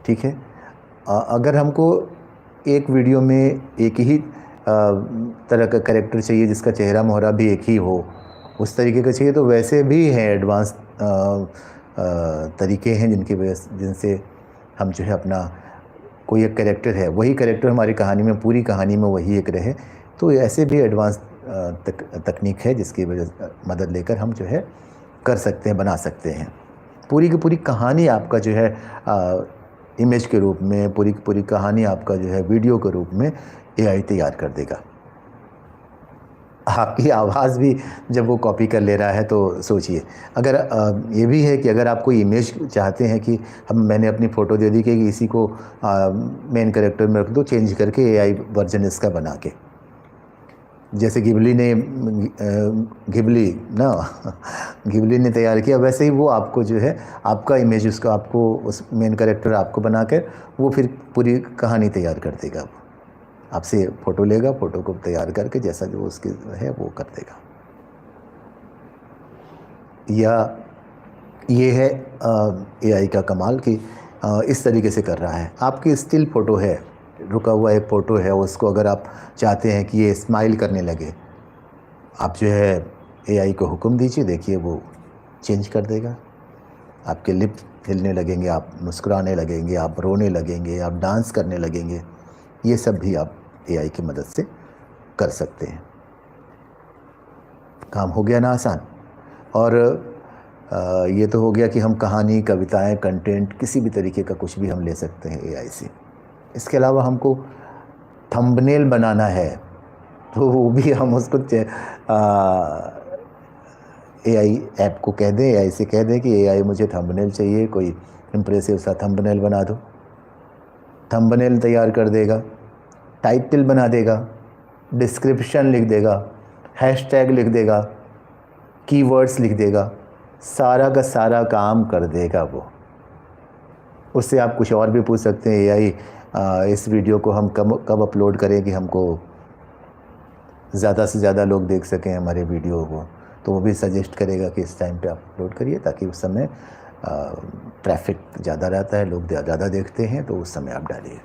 ठीक है। अगर हमको एक वीडियो में एक ही तरह का कैरेक्टर चाहिए, जिसका चेहरा मोहरा भी एक ही हो, उस तरीके का चाहिए, तो वैसे भी हैं एडवांस तरीके हैं जिनसे हम जो है अपना कोई एक कैरेक्टर है, वही कैरेक्टर हमारी कहानी में, पूरी कहानी में वही एक रहे। तो ऐसे भी एडवांस तकनीक है जिसकी मदद लेकर हम जो है कर सकते हैं, बना सकते हैं। पूरी की पूरी कहानी आपका जो है इमेज के रूप में, पूरी पूरी कहानी आपका जो है वीडियो के रूप में एआई तैयार कर देगा। आपकी आवाज़ भी जब वो कॉपी कर ले रहा है तो सोचिए। अगर ये भी है कि अगर आप कोई इमेज चाहते हैं कि मैंने अपनी फ़ोटो दे दी कि इसी को मेन कैरेक्टर में रख दो, चेंज करके एआई वर्जन इसका बना के, जैसे घिबली ने तैयार किया, वैसे ही वो आपको जो है आपका इमेज उसका आपको उस मेन कैरेक्टर आपको बना के वो फिर पूरी कहानी तैयार कर देगा। आपसे फ़ोटो लेगा, फ़ोटो को तैयार करके जैसा जो उसके है वो कर देगा। या ये है एआई का कमाल कि इस तरीके से कर रहा है। आपकी स्टिल फ़ोटो है, रुका हुआ एक फ़ोटो है, उसको अगर आप चाहते हैं कि ये स्माइल करने लगे, आप जो है एआई को हुक्म दीजिए, देखिए वो चेंज कर देगा। आपके लिप हिलने लगेंगे, आप मुस्कुराने लगेंगे, आप रोने लगेंगे, आप डांस करने लगेंगे। ये सब भी आप एआई की मदद से कर सकते हैं। काम हो गया ना आसान। और ये तो हो गया कि हम कहानी, कविताएं, कंटेंट, किसी भी तरीके का कुछ भी हम ले सकते हैं एआई से। इसके अलावा हमको थंबनेल बनाना है तो वो भी हम उसको एआई ऐप को कह दें, एआई से कह दें कि एआई मुझे थंबनेल चाहिए, कोई इम्प्रेसिव सा थंबनेल बना दो। थंबनेल तैयार कर देगा, टाइटल बना देगा, डिस्क्रिप्शन लिख देगा, हैशटैग लिख देगा, कीवर्ड्स लिख देगा, सारा का सारा काम कर देगा वो। उससे आप कुछ और भी पूछ सकते हैं, एआई इस वीडियो को हम कब अपलोड करें कि हमको ज़्यादा से ज़्यादा लोग देख सकें हमारे वीडियो को, तो वो भी सजेस्ट करेगा कि इस टाइम पे आप अपलोड करिए, ताकि उस समय ट्रैफिक ज़्यादा रहता है, लोग ज़्यादा देखते हैं, तो उस समय आप डालिए।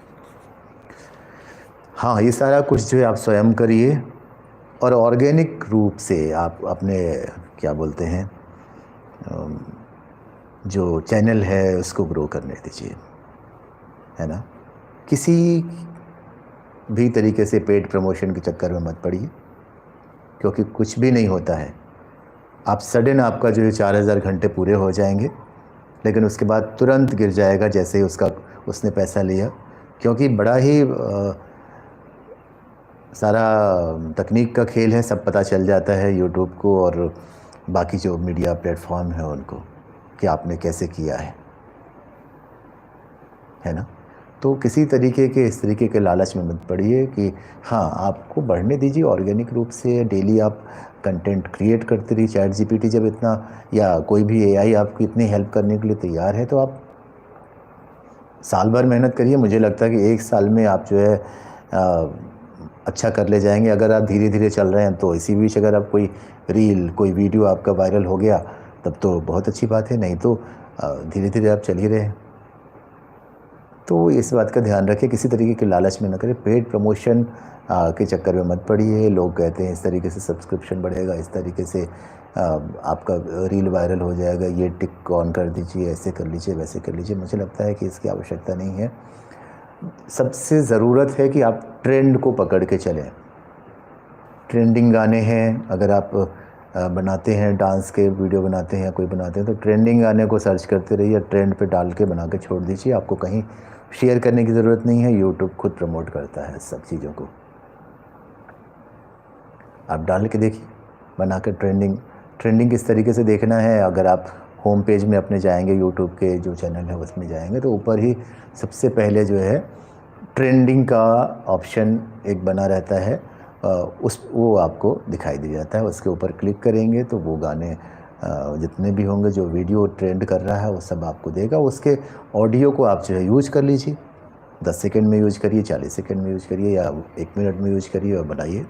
हाँ, ये सारा कुछ जो है आप स्वयं करिए और ऑर्गेनिक रूप से आप अपने क्या बोलते हैं जो चैनल है उसको ग्रो करने दीजिए, है ना। किसी भी तरीके से पेड प्रमोशन के चक्कर में मत पड़िए, क्योंकि कुछ भी नहीं होता है। आप सडन आपका जो है 4000 घंटे पूरे हो जाएंगे, लेकिन उसके बाद तुरंत गिर जाएगा जैसे ही उसने पैसा लिया, क्योंकि बड़ा ही सारा तकनीक का खेल है। सब पता चल जाता है यूट्यूब को और बाकी जो मीडिया प्लेटफॉर्म है उनको कि आपने कैसे किया है ना। तो किसी तरीके के इस तरीके के लालच में मत पड़िए कि हाँ, आपको बढ़ने दीजिए ऑर्गेनिक रूप से। डेली आप कंटेंट क्रिएट करते रहिए। चैट जीपीटी जब इतना, या कोई भी एआई आपकी इतनी हेल्प करने के लिए तैयार है, तो आप साल भर मेहनत करिए। मुझे लगता है कि 1 साल में आप जो है अच्छा कर ले जाएंगे। अगर आप धीरे धीरे चल रहे हैं तो इसी बीच अगर आप कोई रील, कोई वीडियो आपका वायरल हो गया तब तो बहुत अच्छी बात है, नहीं तो धीरे धीरे आप चल ही रहे हैं। तो इस बात का ध्यान रखें, किसी तरीके के लालच में न करें, पेड प्रमोशन के चक्कर में मत पड़िए। लोग कहते हैं इस तरीके से सब्सक्रिप्शन बढ़ेगा, इस तरीके से आपका रील वायरल हो जाएगा, ये टिक ऑन कर दीजिए, ऐसे कर लीजिए, वैसे कर लीजिए। मुझे लगता है कि इसकी आवश्यकता नहीं है। सबसे ज़रूरत है कि आप ट्रेंड को पकड़ के चलें। ट्रेंडिंग गाने हैं, अगर आप बनाते हैं, डांस के वीडियो बनाते हैं या कोई बनाते हैं, तो ट्रेंडिंग गाने को सर्च करते रहिए, ट्रेंड पे डाल के बना के छोड़ दीजिए। आपको कहीं शेयर करने की ज़रूरत नहीं है, यूट्यूब खुद प्रमोट करता है सब चीज़ों को। आप डाल के देखिए, बना कर ट्रेंडिंग किस तरीके से देखना है। अगर आप होम पेज में अपने जाएंगे, यूट्यूब के जो चैनल है उसमें जाएंगे, तो ऊपर ही सबसे पहले जो है ट्रेंडिंग का ऑप्शन एक बना रहता है, वो आपको दिखाई दे जाता है। उसके ऊपर क्लिक करेंगे तो वो गाने जितने भी होंगे, जो वीडियो ट्रेंड कर रहा है, वो सब आपको देगा। उसके ऑडियो को आप जो है यूज कर लीजिए, 10 सेकंड में यूज करिए, 40 सेकंड में यूज करिए, या 1 मिनट में यूज करिए और बनाइए।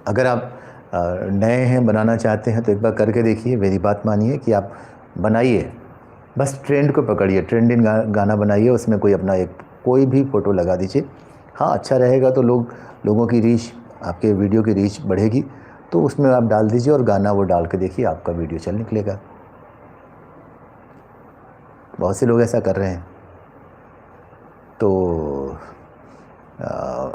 अगर आप नए हैं, बनाना चाहते हैं, तो एक बार करके देखिए, मेरी बात मानिए कि आप बनाइए, बस ट्रेंड को पकड़िए, ट्रेंडिंग गाना बनाइए, उसमें कोई भी फ़ोटो लगा दीजिए। हाँ, अच्छा रहेगा तो लोगों की रीच, आपके वीडियो की रीच बढ़ेगी, तो उसमें आप डाल दीजिए और गाना वो डाल के देखिए, आपका वीडियो चल निकलेगा। बहुत से लोग ऐसा कर रहे हैं, तो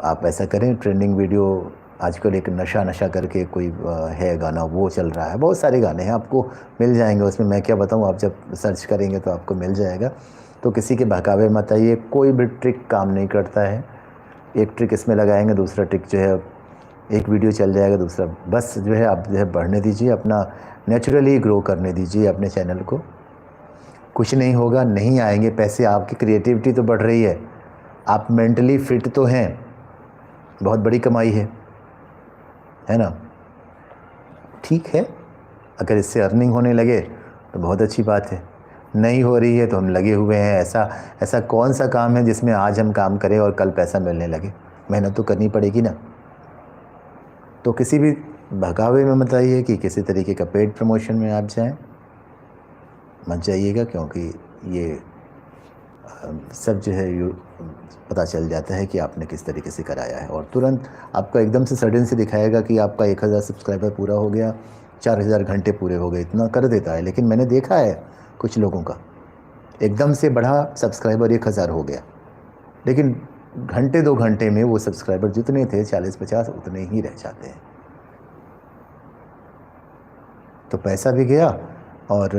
आप ऐसा करें। ट्रेंडिंग वीडियो आजकल एक नशा करके कोई है गाना, वो चल रहा है। बहुत सारे गाने हैं, आपको मिल जाएंगे उसमें, मैं क्या बताऊं, आप जब सर्च करेंगे तो आपको मिल जाएगा। तो किसी के बहकावे मत आइए, कोई भी ट्रिक काम नहीं करता है। एक ट्रिक इसमें लगाएंगे, दूसरा ट्रिक जो है एक वीडियो चल जाएगा, दूसरा, बस जो है आप जो है बढ़ने दीजिए, अपना नेचुरली ग्रो करने दीजिए अपने चैनल को। कुछ नहीं होगा, नहीं आएंगे पैसे, आपकी क्रिएटिविटी तो बढ़ रही है, आप मेंटली फिट तो हैं, बहुत बड़ी कमाई है ना। ठीक है, अगर इससे अर्निंग होने लगे तो बहुत अच्छी बात है, नहीं हो रही है तो हम लगे हुए हैं। ऐसा कौन सा काम है जिसमें आज हम काम करें और कल पैसा मिलने लगे? मेहनत तो करनी पड़ेगी ना। तो किसी भी भगावे में मत आइए कि किसी तरीके का पेड प्रमोशन में आप जाएं, मत जाइएगा, क्योंकि ये सब जो है पता चल जाता है कि आपने किस तरीके से कराया है, और तुरंत आपका एकदम से सडन से दिखाएगा कि आपका 1000 सब्सक्राइबर पूरा हो गया, 4000 घंटे पूरे हो गए, इतना कर देता है। लेकिन मैंने देखा है कुछ लोगों का एकदम से बढ़ा सब्सक्राइबर 1000 हो गया, लेकिन घंटे 2 घंटे में वो सब्सक्राइबर जितने थे 40-50 उतने ही रह जाते हैं। तो पैसा भी गया और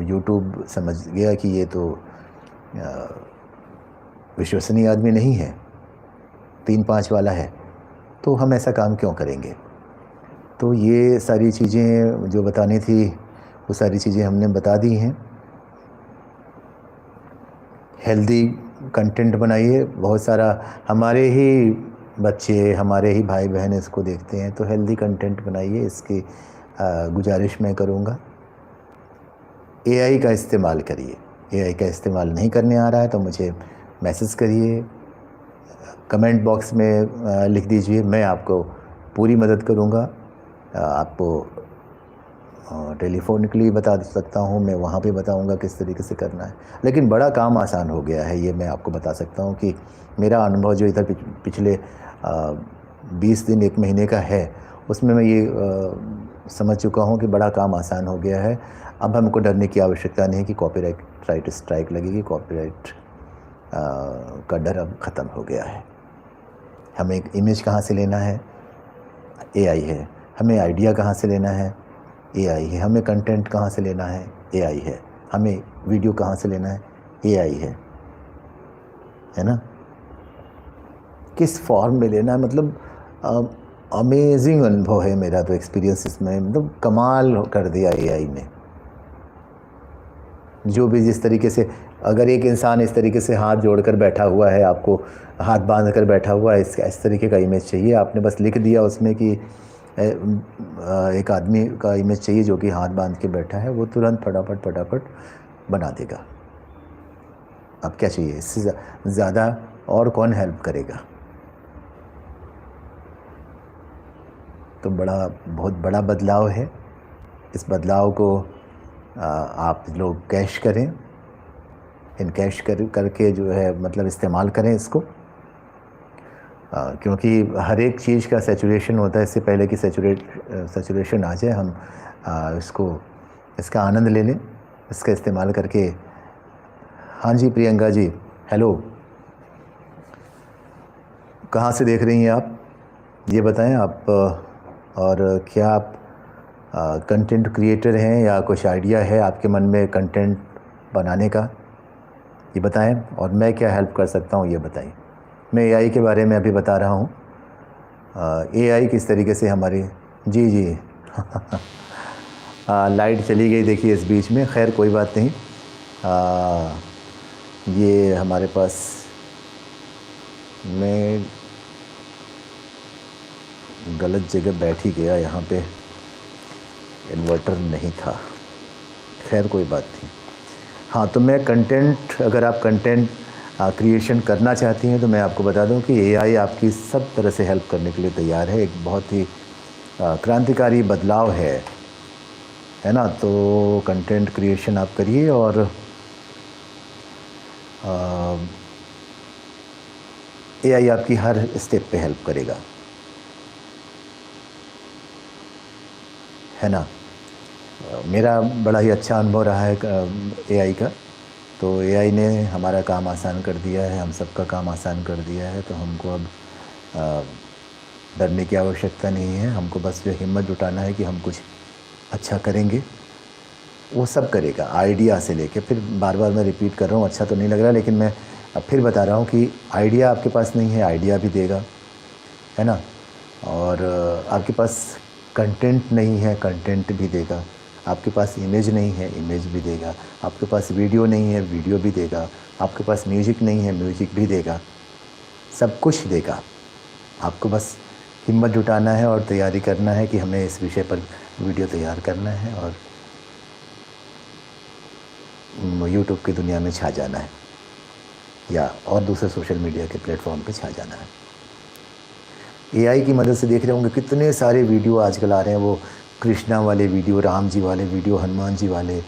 यूट्यूब समझ गया कि ये तो विश्वसनीय आदमी नहीं है, 3-5 वाला है, तो हम ऐसा काम क्यों करेंगे। तो ये सारी चीज़ें जो बतानी थी वो सारी चीज़ें हमने बता दी हैं। हेल्दी कंटेंट बनाइए, बहुत सारा हमारे ही बच्चे, हमारे ही भाई बहन इसको देखते हैं, तो हेल्दी कंटेंट बनाइए, इसकी गुजारिश मैं करूँगा। एआई का इस्तेमाल करिए, एआई का इस्तेमाल नहीं करने आ रहा है तो मुझे मैसेज करिए, कमेंट बॉक्स में लिख दीजिए, मैं आपको पूरी मदद करूँगा। आपको टेलीफोनिकली बता सकता हूँ, मैं वहाँ पे बताऊँगा किस तरीके से करना है। लेकिन बड़ा काम आसान हो गया है, ये मैं आपको बता सकता हूँ कि मेरा अनुभव जो इधर पिछले 20 दिन 1 महीने का है, उसमें मैं ये समझ चुका हूँ कि बड़ा काम आसान हो गया है। अब हमको डरने की आवश्यकता नहीं है कि कॉपीराइट स्ट्राइक लगेगी, कॉपीराइट का डर अब ख़त्म हो गया है। हमें एक इमेज कहाँ से लेना है, एआई है। हमें आइडिया कहाँ से लेना है, एआई है। हमें कंटेंट कहाँ से लेना है, एआई है। हमें वीडियो कहाँ से लेना है, एआई है ना। किस फॉर्म में लेना है, मतलब अमेजिंग अनुभव है मेरा तो, एक्सपीरियंस इसमें मतलब कमाल कर दिया एआई ने। जो भी जिस तरीके से, अगर एक इंसान इस तरीके से हाथ जोड़कर बैठा हुआ है, आपको हाथ बांध कर बैठा हुआ है, इस तरीके का इमेज चाहिए, आपने बस लिख दिया उसमें कि एक आदमी का इमेज चाहिए जो कि हाथ बांध के बैठा है, वो तुरंत फटाफट बना देगा। अब क्या चाहिए, इससे ज़्यादा और कौन हेल्प करेगा। तो बहुत बड़ा बदलाव है। इस बदलाव को आप लोग कैश करें, कैश करके जो है मतलब इस्तेमाल करें इसको, क्योंकि हर एक चीज़ का सैचुरेशन होता है। इससे पहले कि सैचुरेशन आ जाए, हम इसका आनंद ले लें, इसका इस्तेमाल करके। हाँ जी प्रियंका जी, हेलो, कहाँ से देख रही हैं आप, ये बताएं आप। और क्या आप कंटेंट क्रिएटर हैं या कुछ आइडिया है आपके मन में कंटेंट बनाने का, ये बताएं, और मैं क्या हेल्प कर सकता हूँ ये बताएं। मैं एआई के बारे में अभी बता रहा हूँ, एआई किस तरीके से हमारी, जी लाइट चली गई देखिए इस बीच में, खैर कोई बात नहीं। ये हमारे पास, मैं गलत जगह बैठ ही गया, यहाँ पे इन्वर्टर नहीं था, खैर कोई बात नहीं। हाँ, तो मैं कंटेंट, अगर आप कंटेंट क्रिएशन करना चाहती हैं तो मैं आपको बता दूं कि एआई आपकी सब तरह से हेल्प करने के लिए तैयार है। एक बहुत ही क्रांतिकारी बदलाव है ना। तो कंटेंट क्रिएशन आप करिए, और एआई आपकी हर स्टेप पे हेल्प करेगा, है ना। मेरा बड़ा ही अच्छा अनुभव रहा है एआई का। तो एआई ने हमारा काम आसान कर दिया है, हम सबका काम आसान कर दिया है। तो हमको अब डरने की आवश्यकता नहीं है, हमको बस ये हिम्मत जुटाना है कि हम कुछ अच्छा करेंगे। वो सब करेगा, आइडिया से लेके। फिर बार बार मैं रिपीट कर रहा हूँ, अच्छा तो नहीं लग रहा, लेकिन मैं अब फिर बता रहा हूँ कि आइडिया आपके पास नहीं है, आइडिया भी देगा, है ना। और आपके पास कंटेंट नहीं है, कंटेंट भी देगा। आपके पास इमेज नहीं है, इमेज भी देगा। आपके पास वीडियो नहीं है, वीडियो भी देगा। आपके पास म्यूजिक नहीं है, म्यूजिक भी देगा। सब कुछ देगा। आपको बस हिम्मत जुटाना है और तैयारी करना है कि हमें इस विषय पर वीडियो तैयार करना है और यूट्यूब की दुनिया में छा जाना है या और दूसरे सोशल मीडिया के प्लेटफॉर्म पे छा जाना है। एआई की मदद से देख रहे होंगे कितने सारे वीडियो आजकल आ रहे हैं, वो कृष्णा वाले वीडियो, राम जी वाले वीडियो, हनुमान जी वाले,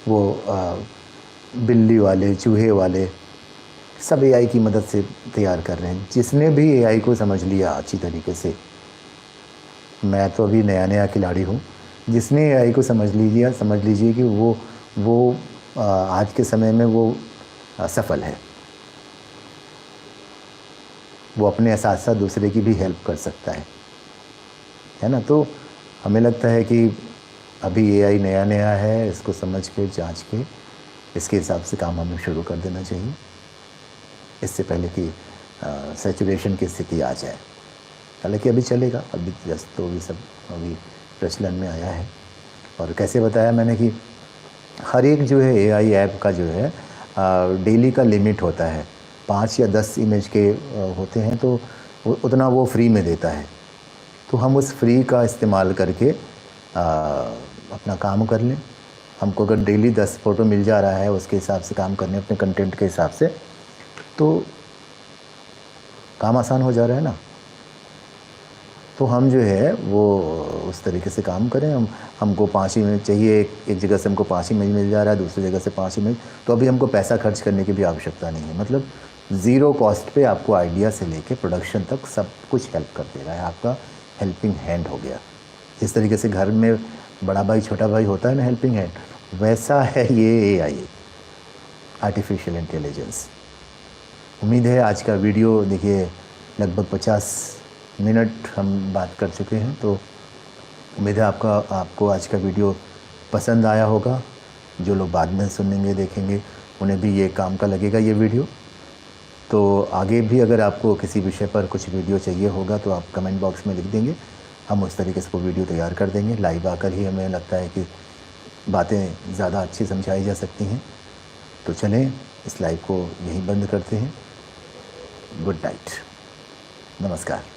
वो बिल्ली वाले, चूहे वाले, सब एआई की मदद से तैयार कर रहे हैं। जिसने भी एआई को समझ लिया अच्छी तरीके से, मैं तो अभी नया नया खिलाड़ी हूँ, जिसने एआई को समझ लीजिए कि वो आज के समय में वो सफल है। वो अपने साथ साथ दूसरे की भी हेल्प कर सकता है ना। तो हमें लगता है कि अभी एआई नया नया है, इसको समझ के जांच के इसके हिसाब से काम हमें शुरू कर देना चाहिए, इससे पहले कि सैचुरेशन की स्थिति आ जाए। हालांकि अभी चलेगा, अभी जस्ट तो अभी सब अभी प्रचलन में आया है। और कैसे बताया मैंने कि हर एक जो है एआई ऐप का जो है डेली का लिमिट होता है, 5 या 10 इमेज के होते हैं, तो उतना वो फ्री में देता है। तो हम उस फ्री का इस्तेमाल करके अपना काम कर लें। हमको अगर डेली 10 फ़ोटो मिल जा रहा है, उसके हिसाब से काम करने, अपने कंटेंट के हिसाब से, तो काम आसान हो जा रहा है ना। तो हम जो है वो उस तरीके से काम करें। हमको 5 इमेज चाहिए, एक जगह से हमको 5 इमेज मिल जा रहा है, दूसरी जगह से 5 इमेज, तो अभी हमको पैसा खर्च करने की भी आवश्यकता नहीं है। मतलब ज़ीरो कॉस्ट पे आपको आइडिया से लेके प्रोडक्शन तक सब कुछ हेल्प कर दे रहा है, आपका हेल्पिंग हैंड हो गया। जिस तरीके से घर में बड़ा भाई छोटा भाई होता है ना, हेल्पिंग हैंड, वैसा है ये एआई, आर्टिफिशियल इंटेलिजेंस। उम्मीद है आज का वीडियो देखिए लगभग 50 मिनट हम बात कर चुके हैं, तो उम्मीद है आपको आज का वीडियो पसंद आया होगा। जो लोग बाद में सुनेंगे देखेंगे उन्हें भी ये काम का लगेगा ये वीडियो। तो आगे भी अगर आपको किसी विषय पर कुछ वीडियो चाहिए होगा तो आप कमेंट बॉक्स में लिख देंगे, हम उस तरीके से वो वीडियो तैयार कर देंगे। लाइव आकर ही हमें लगता है कि बातें ज़्यादा अच्छी समझाई जा सकती हैं। तो चलें इस लाइव को यहीं बंद करते हैं। गुड नाइट, नमस्कार।